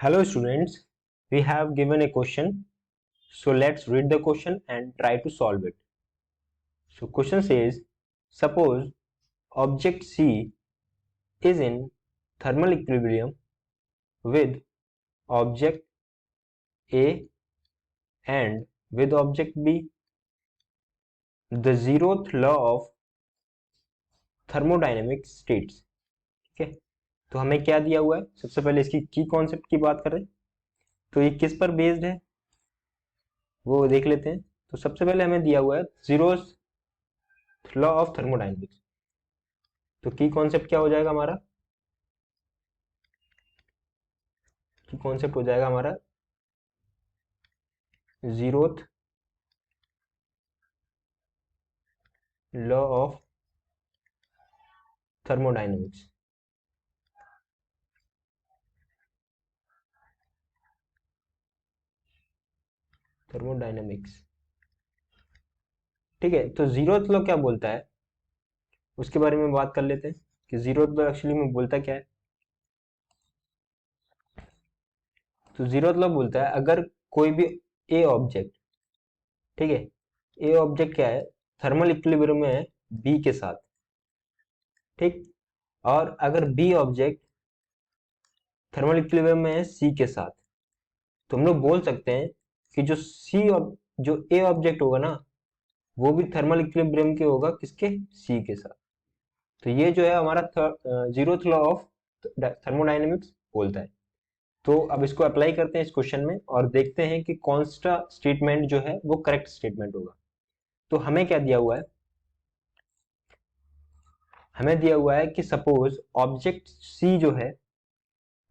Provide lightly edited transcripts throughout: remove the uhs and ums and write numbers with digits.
Hello students, we have given a question. So let's read the question and try to solve it. So question says, suppose object C is in thermal equilibrium with object A and with object B. The zeroth law of thermodynamics states. ठीक है, तो हमें क्या दिया हुआ है? सबसे पहले इसकी की कॉन्सेप्ट की बात करें तो ये किस पर बेस्ड है वो देख लेते हैं। तो सबसे पहले हमें दिया हुआ है जीरोथ लॉ ऑफ थर्मोडायनेमिक्स। तो की कॉन्सेप्ट क्या हो जाएगा हमारा? की कॉन्सेप्ट हो जाएगा हमारा zeroth law of thermodynamics. Thermodynamics ठीक है, तो जीरोथ लॉ क्या बोलता है उसके बारे में बात कर लेते हैं कि जीरोथ लॉ एक्चुअली में बोलता क्या है। तो जीरोथ लॉ बोलता है अगर कोई भी ए ऑब्जेक्ट, ठीक है, ए ऑब्जेक्ट क्या है, थर्मल इक्विलिब्रियम में है बी के साथ, ठीक, और अगर बी ऑब्जेक्ट थर्मल इक्विलिब्रियम में है सी के साथ, तो हम लोग बोल सकते हैं कि जो ए ऑब्जेक्ट होगा ना वो भी थर्मल इक्विलिब्रियम के होगा, किसके, सी के साथ। तो ये जो है हमारा जीरोथ लॉ ऑफ थर्मोडायनेमिक्स बोलता है। तो अब इसको अप्लाई करते हैं इस क्वेश्चन में और देखते हैं कि कौन सा स्टेटमेंट जो है वो करेक्ट स्टेटमेंट होगा। तो हमें क्या दिया हुआ है? हमें दिया हुआ है कि सपोज ऑब्जेक्ट सी जो है,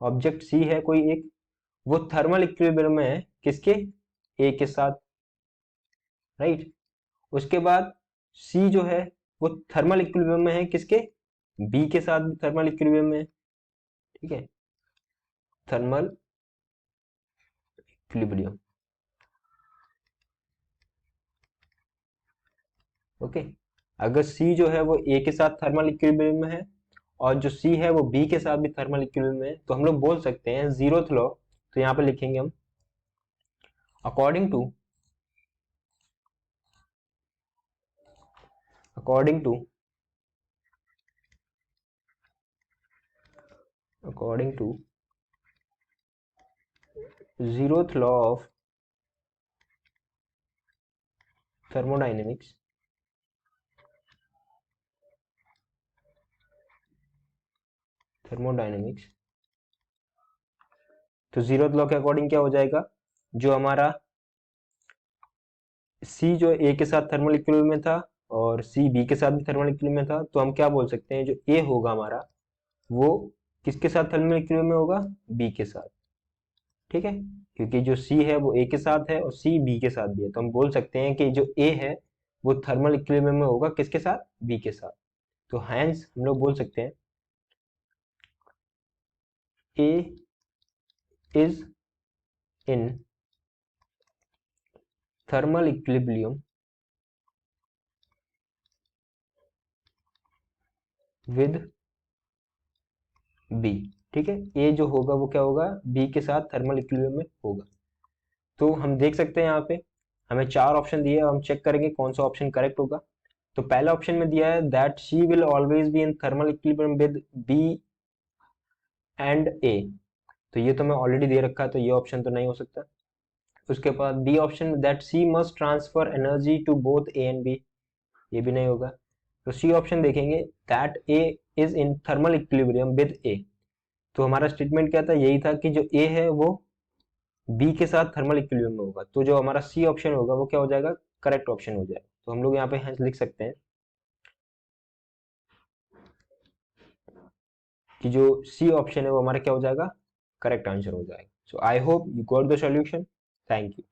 ऑब्जेक्ट सी है कोई एक, वो थर्मल इक्विलिब्रियम में है किसके, ए के साथ, राइट। उसके बाद सी जो है वो थर्मल इक्विलिब्रियम में है किसके, बी के साथ भी थर्मल इक्विलिब्रियम में है, ठीक है, थर्मल इक्विलिब्रियम, ओके। अगर सी जो है वो ए के साथ थर्मल इक्विलिब्रियम में है और जो सी है वो बी के साथ भी थर्मल इक्विलिब्रियम में है, तो हम लोग बोल सकते हैं जीरोथ लॉ। तो यहाँ पे लिखेंगे हम according to according to according to zeroth law of thermodynamics, तो जीरोथ लॉ के अकॉर्डिंग क्या हो जाएगा, जो हमारा सी जो ए के साथ थर्मल इक्विलिब्रियम में था और सी बी के साथ भी थर्मल इक्विलिब्रियम में था, तो हम क्या बोल सकते हैं जो ए होगा हमारा वो किसके साथ थर्मल इक्विलिब्रियम में होगा, बी के साथ, ठीक है, क्योंकि जो सी है वो ए के साथ है और सी बी के साथ भी है, तो हम बोल सकते हैं कि जो ए है वो थर्मल इक्विलिब्रियम में होगा किसके साथ, बी के साथ। तो हैंस हम लोग बोल सकते हैं A is in thermal equilibrium with B, ठीक है, ए जो होगा वो क्या होगा, बी के साथ थर्मल इक्विलिब्रियम में होगा। तो हम देख सकते हैं यहाँ पे हमें चार ऑप्शन दिए, हम चेक करेंगे कौन सा ऑप्शन करेक्ट होगा। तो पहला ऑप्शन में दिया है that C will always be in thermal equilibrium with B and A, तो ये तो मैं ऑलरेडी दे रखा है, तो ये ऑप्शन तो नहीं हो सकता। उसके बाद B option that C must transfer energy to both A and B, ये भी नहीं होगा। तो सी ऑप्शन देखेंगे that A is in thermal equilibrium with A, तो हमारा स्टेटमेंट क्या था, यही था कि जो ए है वो बी के साथ थर्मल इक्विलिब्रियम में होगा, तो जो हमारा सी ऑप्शन होगा वो क्या हो जाएगा, करेक्ट ऑप्शन हो जाएगा। तो हम लोग यहाँ पे लिख सकते हैं कि जो सी ऑप्शन है वो हमारा क्या हो जाएगा, करेक्ट आंसर हो जाएगा। So I hope you got the solution. Thank you.